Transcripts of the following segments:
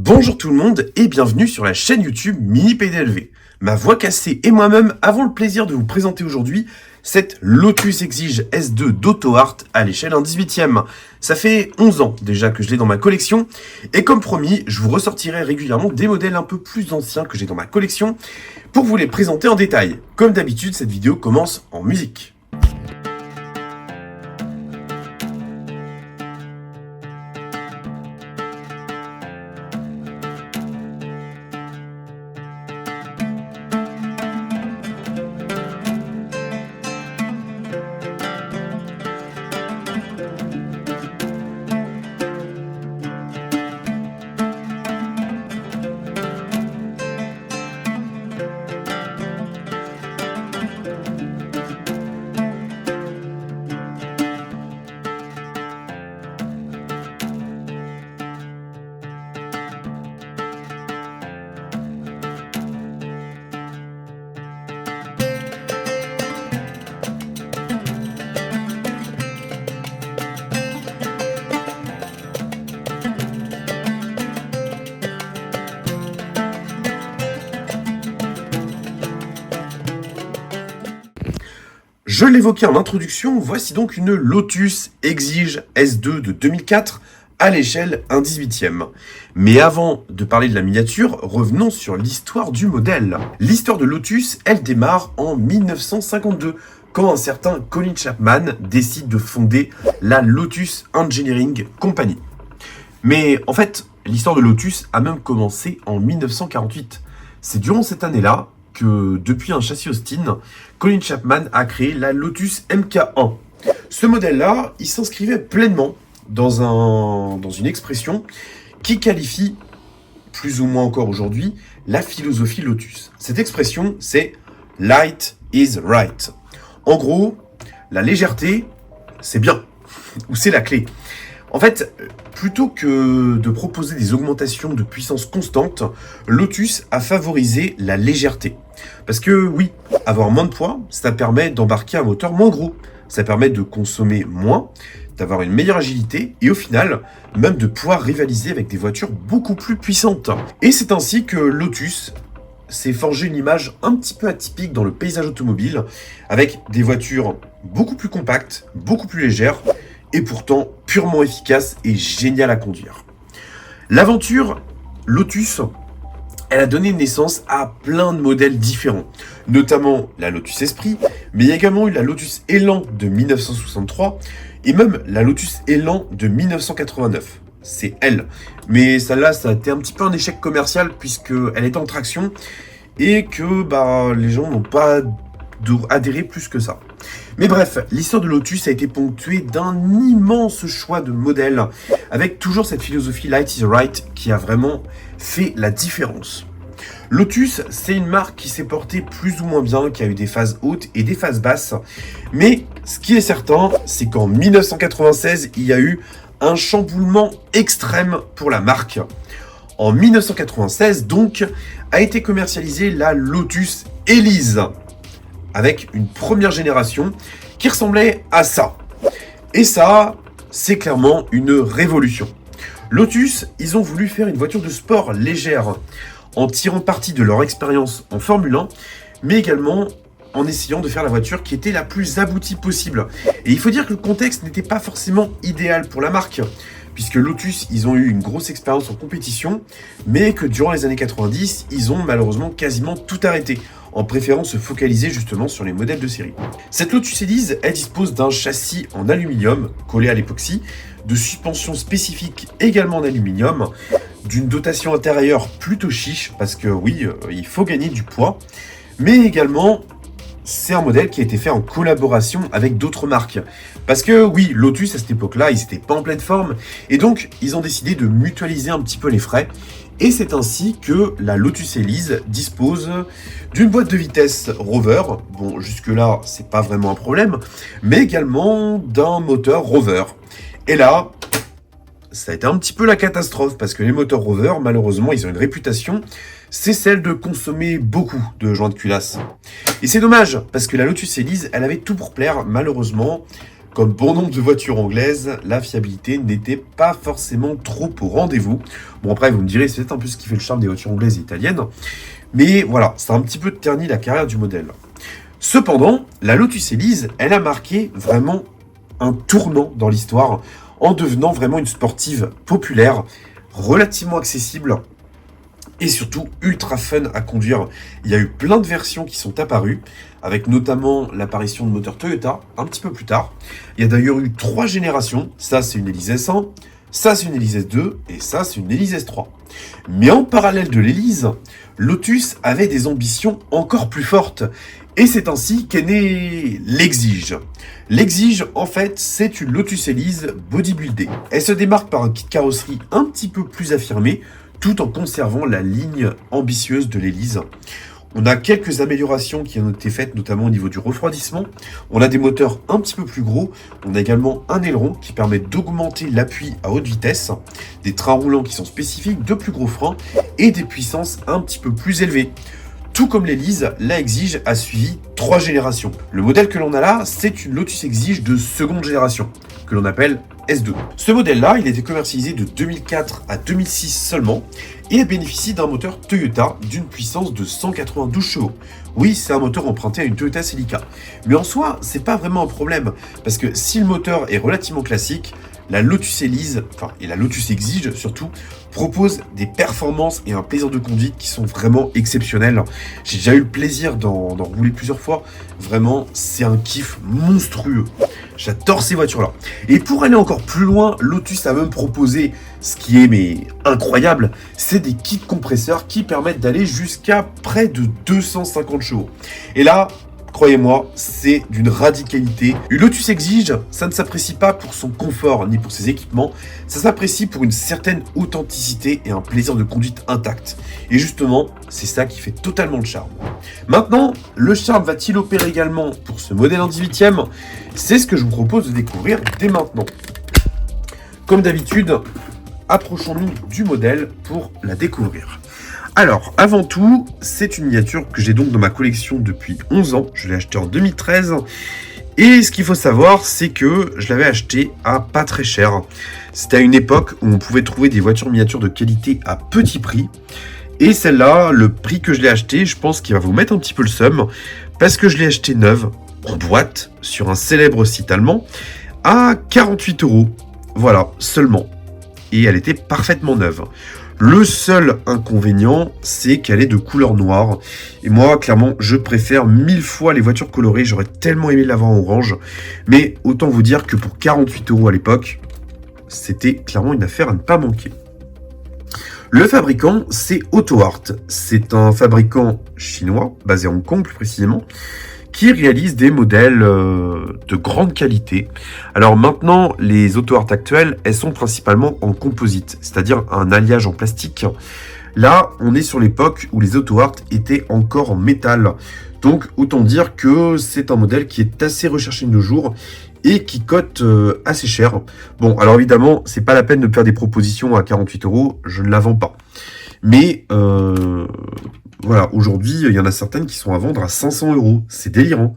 Bonjour tout le monde et bienvenue sur la chaîne YouTube Mini PDLV. Ma voix cassée et moi-même avons le plaisir de vous présenter aujourd'hui cette Lotus Exige S2 d'AutoArt à l'échelle 1/18e. Ça fait 11 ans déjà que je l'ai dans ma collection et comme promis, je vous ressortirai régulièrement des modèles un peu plus anciens que j'ai dans ma collection pour vous les présenter en détail. Comme d'habitude, cette vidéo commence en musique. Je l'évoquais en introduction, voici donc une Lotus Exige S2 de 2004 à l'échelle 1/18e. Mais avant de parler de la miniature, revenons sur l'histoire du modèle. L'histoire de Lotus, elle démarre en 1952, quand un certain Colin Chapman décide de fonder la Lotus Engineering Company. Mais en fait, l'histoire de Lotus a même commencé en 1948. C'est durant cette année-là que, depuis un châssis Austin, Colin Chapman a créé la Lotus MK1. Ce modèle-là, il s'inscrivait pleinement dans une expression qui qualifie, plus ou moins encore aujourd'hui, la philosophie Lotus. Cette expression, c'est « light is right ». En gros, la légèreté, c'est bien, ou c'est la clé. En fait, plutôt que de proposer des augmentations de puissance constante, Lotus a favorisé la légèreté. Parce que oui, avoir moins de poids, ça permet d'embarquer un moteur moins gros. Ça permet de consommer moins, d'avoir une meilleure agilité et au final, même de pouvoir rivaliser avec des voitures beaucoup plus puissantes. Et c'est ainsi que Lotus s'est forgé une image un petit peu atypique dans le paysage automobile, avec des voitures beaucoup plus compactes, beaucoup plus légères, et pourtant purement efficace et génial à conduire. L'aventure Lotus, elle a donné naissance à plein de modèles différents, notamment la Lotus Esprit, mais il y a également eu la Lotus Elan de 1963 et même la Lotus Elan de 1989. C'est elle. Mais celle-là, ça a été un petit peu un échec commercial puisqu'elle était en traction et que les gens n'ont pas adhéré plus que ça. Mais bref, l'histoire de Lotus a été ponctuée d'un immense choix de modèles, avec toujours cette philosophie Light is Right qui a vraiment fait la différence. Lotus, c'est une marque qui s'est portée plus ou moins bien, qui a eu des phases hautes et des phases basses, mais ce qui est certain, c'est qu'en 1996, il y a eu un chamboulement extrême pour la marque. En 1996, donc, a été commercialisée la Lotus Elise, avec une première génération qui ressemblait à ça. Et ça, c'est clairement une révolution. Lotus, ils ont voulu faire une voiture de sport légère, en tirant parti de leur expérience en Formule 1, mais également en essayant de faire la voiture qui était la plus aboutie possible. Et il faut dire que le contexte n'était pas forcément idéal pour la marque, puisque Lotus, ils ont eu une grosse expérience en compétition, mais que durant les années 90, ils ont malheureusement quasiment tout arrêté, en préférant se focaliser justement sur les modèles de série. Cette Lotus Elise, elle dispose d'un châssis en aluminium collé à l'époxy, de suspensions spécifiques également en aluminium, d'une dotation intérieure plutôt chiche, parce que oui, il faut gagner du poids, mais également, c'est un modèle qui a été fait en collaboration avec d'autres marques. Parce que oui, Lotus à cette époque-là, ils n'étaient pas en pleine forme, et donc ils ont décidé de mutualiser un petit peu les frais, et c'est ainsi que la Lotus Elise dispose d'une boîte de vitesse Rover, bon jusque-là c'est pas vraiment un problème, mais également d'un moteur Rover. Et là, ça a été un petit peu la catastrophe, parce que les moteurs Rover, malheureusement, ils ont une réputation, c'est celle de consommer beaucoup de joints de culasse. Et c'est dommage, parce que la Lotus Elise, elle avait tout pour plaire, malheureusement, Comme bon nombre de voitures anglaises, la fiabilité n'était pas forcément trop au rendez-vous. Bon après, vous me direz, c'est peut-être un peu ce qui fait le charme des voitures anglaises et italiennes. Mais voilà, ça a un petit peu terni la carrière du modèle. Cependant, la Lotus Elise, elle a marqué vraiment un tournant dans l'histoire en devenant vraiment une sportive populaire, relativement accessible et surtout ultra fun à conduire. Il y a eu plein de versions qui sont apparues, avec notamment l'apparition de moteurs Toyota un petit peu plus tard. Il y a d'ailleurs eu 3 générations, ça c'est une Elise S1, ça c'est une Elise S2 et ça c'est une Elise S3. Mais en parallèle de l'Elise, Lotus avait des ambitions encore plus fortes. Et c'est ainsi qu'est né l'Exige. L'Exige, en fait, c'est une Lotus Elise bodybuildée. Elle se démarque par un kit carrosserie un petit peu plus affirmé, tout en conservant la ligne ambitieuse de l'Elise. On a quelques améliorations qui ont été faites, notamment au niveau du refroidissement. On a des moteurs un petit peu plus gros. On a également un aileron qui permet d'augmenter l'appui à haute vitesse, des trains roulants qui sont spécifiques, de plus gros freins et des puissances un petit peu plus élevées. Tout comme l'Elise, la Exige a suivi 3 générations. Le modèle que l'on a là, c'est une Lotus Exige de seconde génération, que l'on appelle S2. Ce modèle-là, il a été commercialisé de 2004 à 2006 seulement, et bénéficie d'un moteur Toyota d'une puissance de 192 chevaux. Oui, c'est un moteur emprunté à une Toyota Celica. Mais en soi, c'est pas vraiment un problème, parce que si le moteur est relativement classique, la Lotus Elise, et la Lotus Exige surtout, propose des performances et un plaisir de conduite qui sont vraiment exceptionnels. J'ai déjà eu le plaisir d'en rouler plusieurs fois. Vraiment, c'est un kiff monstrueux. J'adore ces voitures-là. Et pour aller encore plus loin, Lotus a même proposé, ce qui est incroyable, c'est des kits compresseurs qui permettent d'aller jusqu'à près de 250 chevaux. Et là, croyez-moi, c'est d'une radicalité. Une Lotus Exige, ça ne s'apprécie pas pour son confort ni pour ses équipements, ça s'apprécie pour une certaine authenticité et un plaisir de conduite intact. Et justement, c'est ça qui fait totalement le charme. Maintenant, le charme va-t-il opérer également pour ce modèle en 18e? C'est ce que je vous propose de découvrir dès maintenant. Comme d'habitude, approchons-nous du modèle pour la découvrir. Alors, avant tout, c'est une miniature que j'ai donc dans ma collection depuis 11 ans. Je l'ai achetée en 2013. Et ce qu'il faut savoir, c'est que je l'avais acheté à pas très cher. C'était à une époque où on pouvait trouver des voitures miniatures de qualité à petit prix. Et celle-là, le prix que je l'ai acheté, je pense qu'il va vous mettre un petit peu le seum. Parce que je l'ai acheté neuve, en boîte, sur un célèbre site allemand, à 48 €. Voilà, seulement. Et elle était parfaitement neuve. Le seul inconvénient, c'est qu'elle est de couleur noire. Et moi, clairement, je préfère 1000 fois les voitures colorées. J'aurais tellement aimé l'avoir en orange. Mais autant vous dire que pour 48 € à l'époque, c'était clairement une affaire à ne pas manquer. Le fabricant, c'est AutoArt. C'est un fabricant chinois, basé à Hong Kong plus précisément, qui réalise des modèles de grande qualité. Alors maintenant, les AutoArt actuelles, elles sont principalement en composite, c'est-à-dire un alliage en plastique. Là, on est sur l'époque où les AutoArt étaient encore en métal. Donc, autant dire que c'est un modèle qui est assez recherché de nos jours et qui cote assez cher. Bon, alors évidemment, c'est pas la peine de me faire des propositions à 48 €, je ne la vends pas. Mais voilà, aujourd'hui, il y en a certaines qui sont à vendre à 500 €. C'est délirant.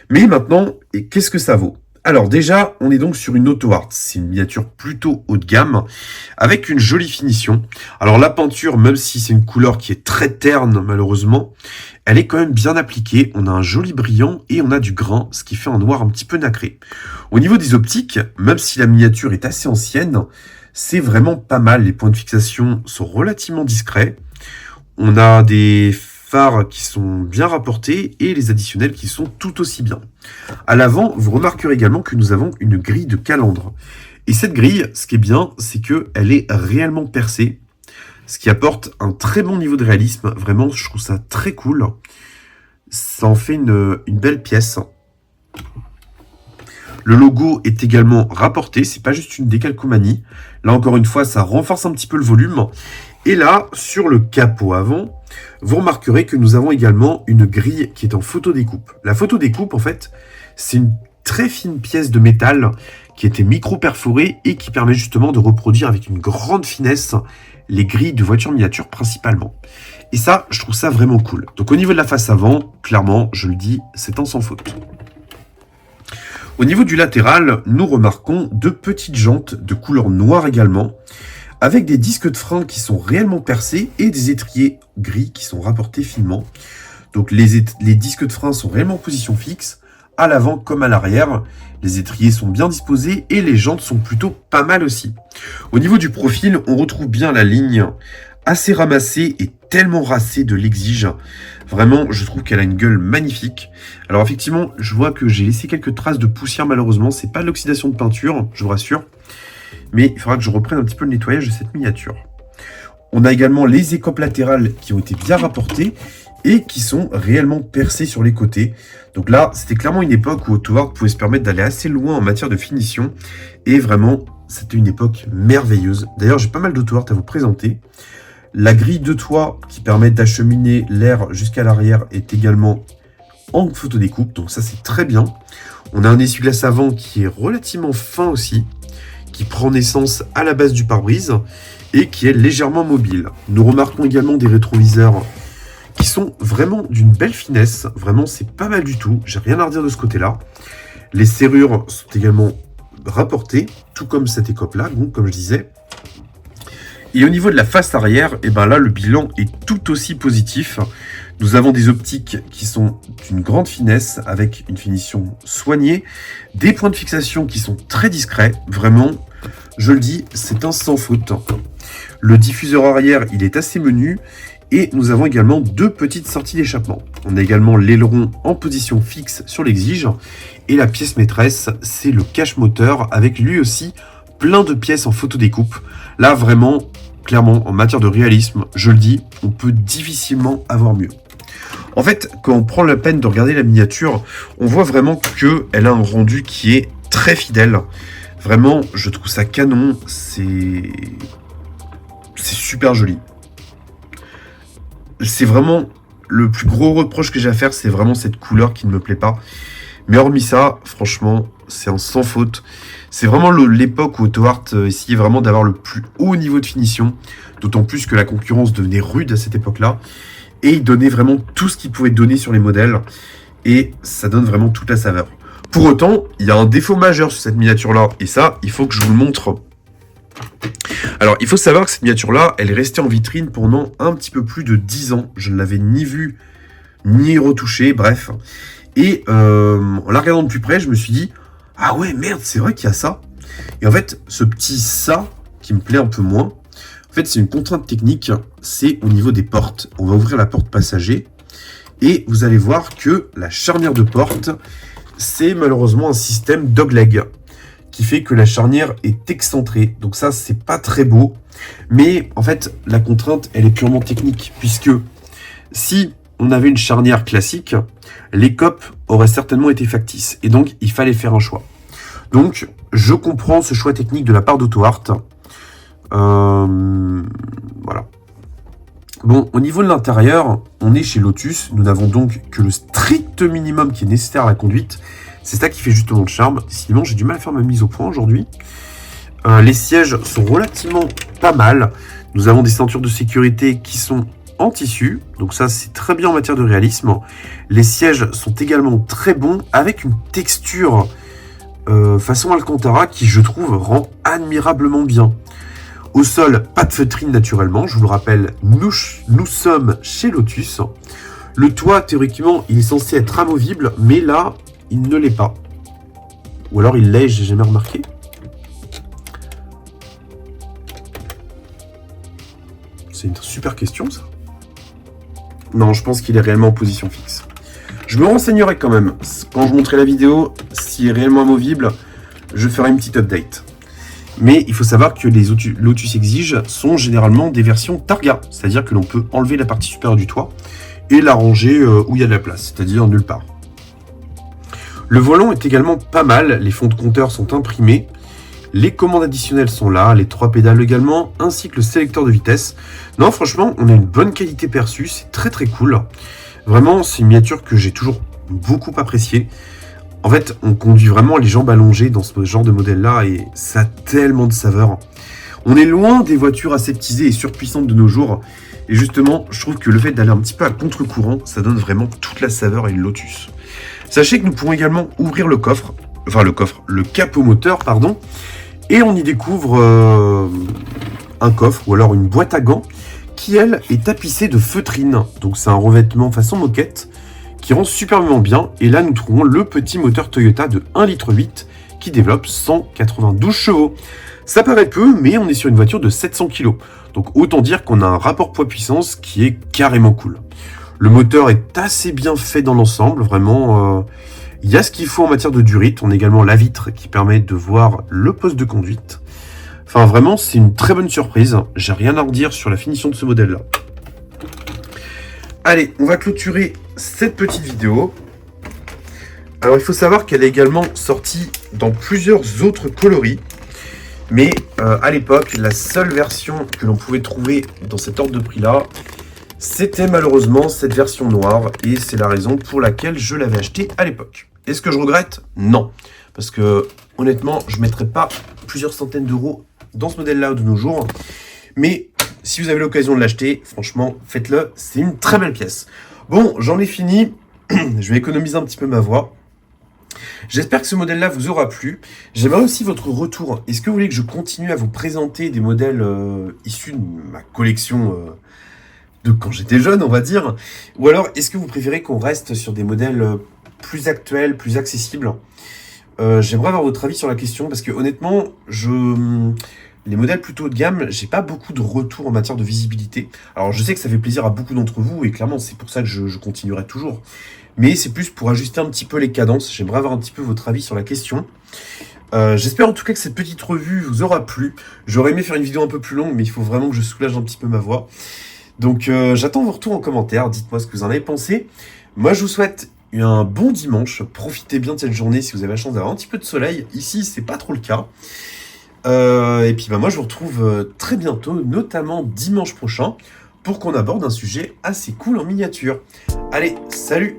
Mais maintenant, et qu'est-ce que ça vaut? Alors déjà, on est donc sur une AutoArt. C'est une miniature plutôt haut de gamme, avec une jolie finition. Alors la peinture, même si c'est une couleur qui est très terne, malheureusement, elle est quand même bien appliquée. On a un joli brillant et on a du grain, ce qui fait un noir un petit peu nacré. Au niveau des optiques, même si la miniature est assez ancienne, c'est vraiment pas mal. Les points de fixation sont relativement discrets. On a des phares qui sont bien rapportés et les additionnels qui sont tout aussi bien. À l'avant, vous remarquerez également que nous avons une grille de calandre. Et cette grille, ce qui est bien, c'est qu'elle est réellement percée, ce qui apporte un très bon niveau de réalisme. Vraiment, je trouve ça très cool. Ça en fait une belle pièce. Le logo est également rapporté, c'est pas juste une décalcomanie. Là, encore une fois, ça renforce un petit peu le volume. Et là, sur le capot avant, vous remarquerez que nous avons également une grille qui est en photodécoupe. La photodécoupe, en fait, c'est une très fine pièce de métal qui était micro-perforée et qui permet justement de reproduire avec une grande finesse les grilles de voitures miniatures principalement. Et ça, je trouve ça vraiment cool. Donc au niveau de la face avant, clairement, je le dis, c'est un sans faute. Au niveau du latéral, nous remarquons deux petites jantes de couleur noire également, avec des disques de frein qui sont réellement percés et des étriers gris qui sont rapportés finement. Donc les disques de frein sont réellement en position fixe, à l'avant comme à l'arrière. Les étriers sont bien disposés et les jantes sont plutôt pas mal aussi. Au niveau du profil, on retrouve bien la ligne assez ramassée et tellement racée de l'Exige. Vraiment, je trouve qu'elle a une gueule magnifique. Alors effectivement, je vois que j'ai laissé quelques traces de poussière malheureusement. C'est pas de l'oxydation de peinture, je vous rassure. Mais il faudra que je reprenne un petit peu le nettoyage de cette miniature. On a également les écopes latérales qui ont été bien rapportées et qui sont réellement percées sur les côtés. Donc là, c'était clairement une époque où Autohard pouvait se permettre d'aller assez loin en matière de finition. Et vraiment, c'était une époque merveilleuse. D'ailleurs, j'ai pas mal d'Autohard à vous présenter. La grille de toit qui permet d'acheminer l'air jusqu'à l'arrière est également en photodécoupe. Donc ça, c'est très bien. On a un essuie-glace avant qui est relativement fin aussi, qui prend naissance à la base du pare-brise et qui est légèrement mobile. Nous remarquons également des rétroviseurs qui sont vraiment d'une belle finesse. Vraiment, c'est pas mal du tout. J'ai rien à redire de ce côté-là. Les serrures sont également rapportées, tout comme cette écope-là, donc comme je disais. Et au niveau de la face arrière, et ben là, le bilan est tout aussi positif. Nous avons des optiques qui sont d'une grande finesse, avec une finition soignée, des points de fixation qui sont très discrets. Vraiment, je le dis, c'est un sans faute. Le diffuseur arrière, il est assez menu. Et nous avons également deux petites sorties d'échappement. On a également l'aileron en position fixe sur l'Exige. Et la pièce maîtresse, c'est le cache moteur avec lui aussi plein de pièces en photodécoupe. Là, vraiment, clairement, en matière de réalisme, je le dis, on peut difficilement avoir mieux. En fait, quand on prend la peine de regarder la miniature, on voit vraiment qu'elle a un rendu qui est très fidèle. Vraiment, je trouve ça canon. C'est super joli. C'est vraiment le plus gros reproche que j'ai à faire, c'est vraiment cette couleur qui ne me plaît pas. Mais hormis ça, franchement, c'est un sans faute. C'est vraiment l'époque où Autohard essayait vraiment d'avoir le plus haut niveau de finition, d'autant plus que la concurrence devenait rude à cette époque-là. Et il donnait vraiment tout ce qu'il pouvait donner sur les modèles, et ça donne vraiment toute la saveur. Pour autant, il y a un défaut majeur sur cette miniature-là, et ça, il faut que je vous le montre. Alors, il faut savoir que cette miniature-là, elle est restée en vitrine pendant un petit peu plus de 10 ans. Je ne l'avais ni vue, ni retouchée, bref. Et en la regardant de plus près, je me suis dit, ah ouais, merde, c'est vrai qu'il y a ça. Et en fait, ce petit ça, qui me plaît un peu moins, en fait, c'est une contrainte technique, c'est au niveau des portes. On va ouvrir la porte passager, et vous allez voir que la charnière de porte, c'est malheureusement un système dogleg, qui fait que la charnière est excentrée. Donc ça, c'est pas très beau. Mais en fait, la contrainte, elle est purement technique. Puisque si on avait une charnière classique, l'écope aurait certainement été factice. Et donc, il fallait faire un choix. Donc, je comprends ce choix technique de la part d'Autohard. Voilà. Bon, au niveau de l'intérieur, on est chez Lotus. Nous n'avons donc que le strict minimum qui est nécessaire à la conduite. C'est ça qui fait justement le charme. Décidément, j'ai du mal à faire ma mise au point aujourd'hui. Les sièges sont relativement pas mal. Nous avons des ceintures de sécurité qui sont en tissu. Donc ça, c'est très bien en matière de réalisme. Les sièges sont également très bons avec une texture façon Alcantara qui, je trouve, rend admirablement bien. Au sol, pas de feutrine naturellement. Je vous le rappelle, nous sommes chez Lotus. Le toit, théoriquement, il est censé être amovible, mais là, il ne l'est pas. Ou alors il l'est, j'ai jamais remarqué. C'est une super question, ça. Non, je pense qu'il est réellement en position fixe. Je me renseignerai quand même. Quand je montrerai la vidéo, s'il est réellement amovible, je ferai une petite update. Mais il faut savoir que les Lotus Exige sont généralement des versions Targa. C'est-à-dire que l'on peut enlever la partie supérieure du toit et la ranger où il y a de la place, c'est-à-dire nulle part. Le volant est également pas mal, les fonds de compteur sont imprimés, les commandes additionnelles sont là, les 3 pédales également, ainsi que le sélecteur de vitesse. Non, franchement, on a une bonne qualité perçue, c'est très très cool. Vraiment, c'est une miniature que j'ai toujours beaucoup appréciée. En fait, on conduit vraiment les jambes allongées dans ce genre de modèle-là et ça a tellement de saveur. On est loin des voitures aseptisées et surpuissantes de nos jours. Et justement, je trouve que le fait d'aller un petit peu à contre-courant, ça donne vraiment toute la saveur et le Lotus. Sachez que nous pourrons également ouvrir le coffre. le capot moteur, pardon, et on y découvre un coffre ou alors une boîte à gants qui, elle, est tapissée de feutrine. Donc c'est un revêtement façon moquette qui rend superbement bien. Et là, nous trouvons le petit moteur Toyota de 1,8 litre qui développe 192 chevaux. Ça paraît peu, mais on est sur une voiture de 700 kg. Donc autant dire qu'on a un rapport poids-puissance qui est carrément cool. Le moteur est assez bien fait dans l'ensemble, vraiment. Il y a ce qu'il faut en matière de durite. On a également la vitre qui permet de voir le poste de conduite. Enfin, vraiment, c'est une très bonne surprise. J'ai rien à redire sur la finition de ce modèle-là. Allez, on va clôturer cette petite vidéo. Alors, il faut savoir qu'elle est également sortie dans plusieurs autres coloris. Mais à l'époque, la seule version que l'on pouvait trouver dans cet ordre de prix-là, c'était malheureusement cette version noire. Et c'est la raison pour laquelle je l'avais acheté à l'époque. Est-ce que je regrette? Non. Parce que, honnêtement, je ne mettrais pas plusieurs centaines d'euros dans ce modèle-là de nos jours. Mais si vous avez l'occasion de l'acheter, franchement, faites-le. C'est une très belle pièce. Bon, j'en ai fini. Je vais économiser un petit peu ma voix. J'espère que ce modèle-là vous aura plu. J'aimerais aussi votre retour. Est-ce que vous voulez que je continue à vous présenter des modèles issus de ma collection de quand j'étais jeune, on va dire? Ou alors, est-ce que vous préférez qu'on reste sur des modèles plus actuels, plus accessibles? J'aimerais avoir votre avis sur la question parce que honnêtement, les modèles plutôt haut de gamme, j'ai pas beaucoup de retours en matière de visibilité. Alors je sais que ça fait plaisir à beaucoup d'entre vous et clairement c'est pour ça que je continuerai toujours. Mais c'est plus pour ajuster un petit peu les cadences. J'aimerais avoir un petit peu votre avis sur la question. J'espère en tout cas que cette petite revue vous aura plu. J'aurais aimé faire une vidéo un peu plus longue, mais il faut vraiment que je soulage un petit peu ma voix. Donc j'attends vos retours en commentaire. Dites-moi ce que vous en avez pensé. Moi je vous souhaite un bon dimanche. Profitez bien de cette journée si vous avez la chance d'avoir un petit peu de soleil. Ici c'est pas trop le cas. Et puis moi je vous retrouve très bientôt, notamment dimanche prochain, pour qu'on aborde un sujet assez cool en miniature. Allez, salut!